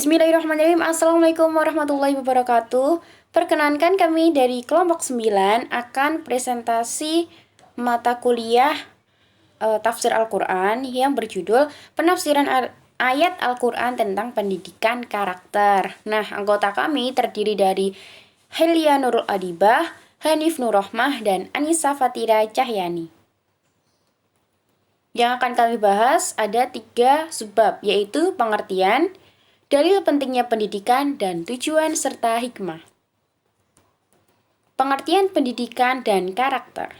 Bismillahirrahmanirrahim. Assalamualaikum warahmatullahi wabarakatuh. Perkenankan kami dari kelompok 9 akan presentasi mata kuliah tafsir Al-Quran yang berjudul penafsiran ayat Al-Quran tentang pendidikan karakter. Nah, anggota kami terdiri dari Helia Nurul Adibah, Hanif Nurrohmah, dan Anissa Fatira Cahyani. Yang akan kami bahas ada 3 subbab, yaitu pengertian, dalil pentingnya pendidikan, dan tujuan serta hikmah. Pengertian pendidikan dan karakter.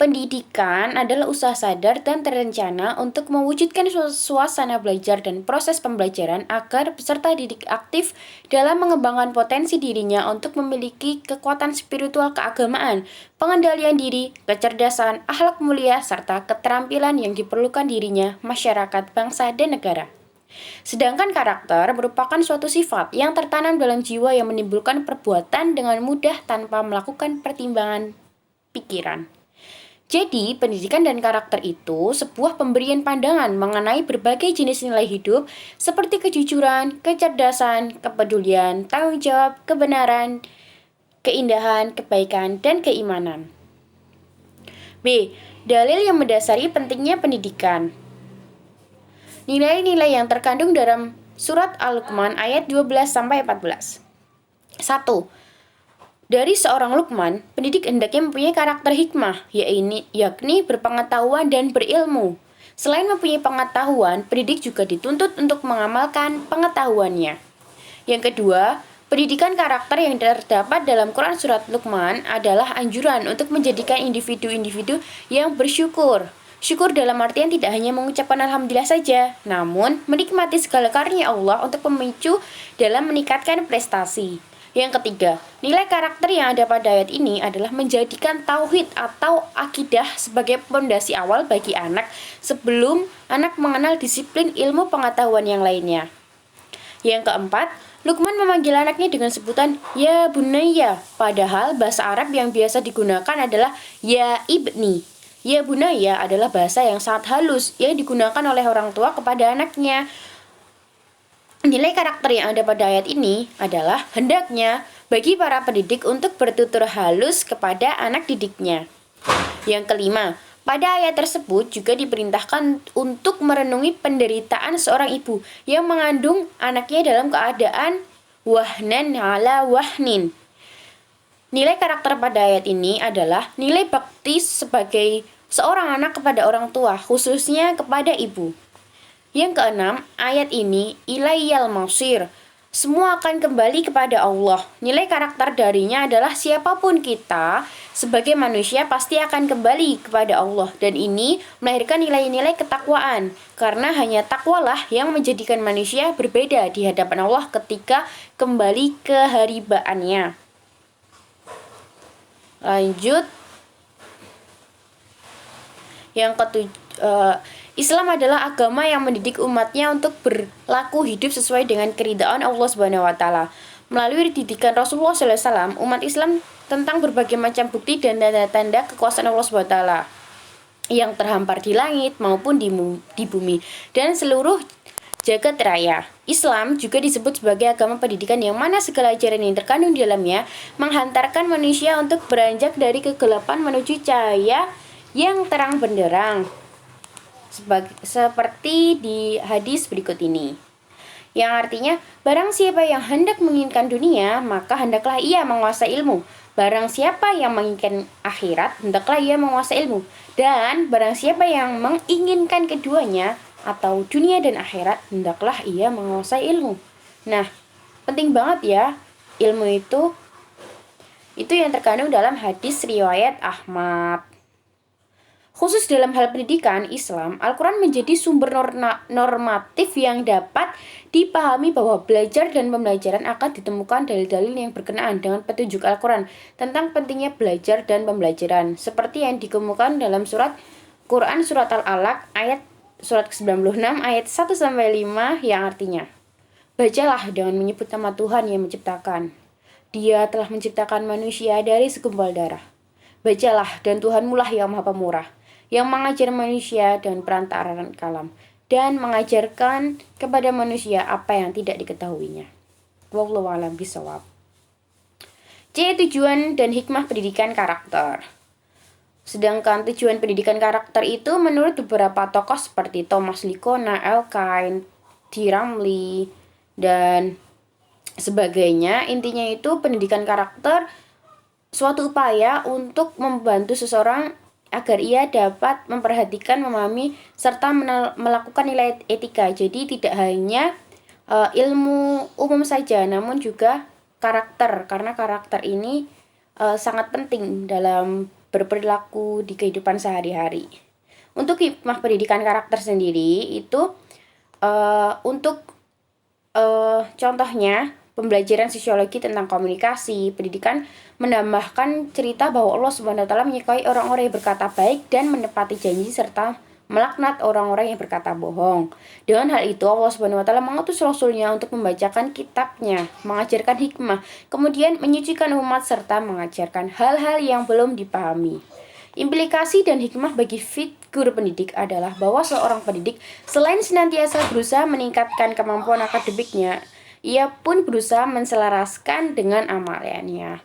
Pendidikan adalah usaha sadar dan terencana untuk mewujudkan suasana belajar dan proses pembelajaran agar peserta didik aktif dalam mengembangkan potensi dirinya untuk memiliki kekuatan spiritual keagamaan, pengendalian diri, kecerdasan, akhlak mulia, serta keterampilan yang diperlukan dirinya, masyarakat, bangsa, dan negara. Sedangkan karakter merupakan suatu sifat yang tertanam dalam jiwa yang menimbulkan perbuatan dengan mudah tanpa melakukan pertimbangan pikiran. Jadi, pendidikan dan karakter itu sebuah pemberian pandangan mengenai berbagai jenis nilai hidup seperti kejujuran, kecerdasan, kepedulian, tanggung jawab, kebenaran, keindahan, kebaikan, dan keimanan. B. Dalil yang mendasari pentingnya pendidikan. Nilai-nilai yang terkandung dalam surat Al-Luqman ayat 12-14. 1. Dari seorang Luqman, pendidik hendaknya mempunyai karakter hikmah, yakni berpengetahuan dan berilmu. Selain mempunyai pengetahuan, pendidik juga dituntut untuk mengamalkan pengetahuannya. Yang kedua, pendidikan karakter yang terdapat dalam Quran surat Luqman adalah anjuran untuk menjadikan individu-individu yang bersyukur. Syukur dalam artian tidak hanya mengucapkan alhamdulillah saja, namun menikmati segala karunia Allah untuk memicu dalam meningkatkan prestasi. Yang ketiga, nilai karakter yang ada pada ayat ini adalah menjadikan tauhid atau akidah sebagai fondasi awal bagi anak sebelum anak mengenal disiplin ilmu pengetahuan yang lainnya. Yang keempat, Luqman memanggil anaknya dengan sebutan ya bunayya, padahal bahasa Arab yang biasa digunakan adalah ya ibni. Ya bunaya adalah bahasa yang sangat halus yang digunakan oleh orang tua kepada anaknya. Nilai karakter yang ada pada ayat ini adalah hendaknya bagi para pendidik untuk bertutur halus kepada anak didiknya. Yang kelima, pada ayat tersebut juga diperintahkan untuk merenungi penderitaan seorang ibu yang mengandung anaknya dalam keadaan wahnan ala wahnin. Nilai karakter pada ayat ini adalah nilai bakti sebagai seorang anak kepada orang tua, khususnya kepada ibu. Yang keenam, ayat ini ilaiyal masir. Semua akan kembali kepada Allah. Nilai karakter darinya adalah siapapun kita sebagai manusia pasti akan kembali kepada Allah. Dan ini melahirkan nilai-nilai ketakwaan. Karena hanya takwalah yang menjadikan manusia berbeda di hadapan Allah ketika kembali ke haribaannya. Lanjut, yang Islam adalah agama yang mendidik umatnya untuk berlaku hidup sesuai dengan keridhaan Allah Subhanahu wa taala. Melalui didikan Rasulullah SAW, umat Islam tentang berbagai macam bukti dan tanda-tanda kekuasaan Allah Subhanahu wa taala yang terhampar di langit maupun di bumi dan seluruh jagat raya. Islam juga disebut sebagai agama pendidikan yang mana segala ajaran yang terkandung di dalamnya menghantarkan manusia untuk beranjak dari kegelapan menuju cahaya yang terang benderang. Seperti di hadis berikut ini. Yang artinya, barang siapa yang hendak menginginkan dunia, maka hendaklah ia menguasai ilmu. Barang siapa yang menginginkan akhirat, hendaklah ia menguasai ilmu. Dan barang siapa yang menginginkan keduanya, atau dunia dan akhirat, hendaklah ia menguasai ilmu. Nah, penting banget ya, ilmu itu yang terkandung dalam hadis riwayat Ahmad. Khusus dalam hal pendidikan Islam, Al-Quran menjadi sumber normatif yang dapat dipahami bahwa belajar dan pembelajaran akan ditemukan dalil-dalil yang berkenaan dengan petunjuk Al-Quran tentang pentingnya belajar dan pembelajaran, seperti yang dikemukakan dalam surat Quran surat Al-Alaq ayat surat ke-96 ayat 1-5 yang artinya, bacalah dengan menyebut nama Tuhan yang menciptakan. Dia telah menciptakan manusia dari segumpal darah. Bacalah dan Tuhanmu lah yang maha pemurah, yang mengajar manusia dengan perantaraan kalam. dan mengajarkan kepada manusia apa yang tidak diketahuinya. Wallahu a'lam bishawab. C. Tujuan dan hikmah pendidikan karakter. Sedangkan tujuan pendidikan karakter itu menurut beberapa tokoh seperti Thomas Licona, Elkind, D. Ramlee, dan sebagainya, intinya itu pendidikan karakter suatu upaya untuk membantu seseorang agar ia dapat memperhatikan, memahami, serta melakukan nilai etika. Jadi tidak hanya ilmu umum saja, namun juga karakter, karena karakter ini sangat penting dalam berperilaku di kehidupan sehari-hari. Untuk hikmah pendidikan karakter sendiri itu untuk contohnya pembelajaran sosiologi tentang komunikasi, pendidikan menambahkan cerita bahwa Allah Subhanahu wa taala menyukai orang-orang yang berkata baik dan menepati janji serta melaknat orang-orang yang berkata bohong. Dengan hal itu Allah Subhanahu wa taala mengutus rasulnya untuk membacakan kitabnya, mengajarkan hikmah, kemudian menyucikan umat serta mengajarkan hal-hal yang belum dipahami. Implikasi dan hikmah bagi figur pendidik adalah bahwa seorang pendidik selain senantiasa berusaha meningkatkan kemampuan akademiknya, ia pun berusaha menselaraskan dengan amalannya.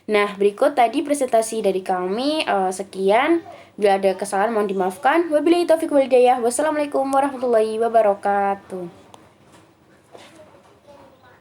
Nah, berikut tadi presentasi dari kami. Sekian. Bila ada kesalahan mohon dimaafkan. Wabillahi taufiq wal hidayah. Wassalamualaikum warahmatullahi wabarakatuh.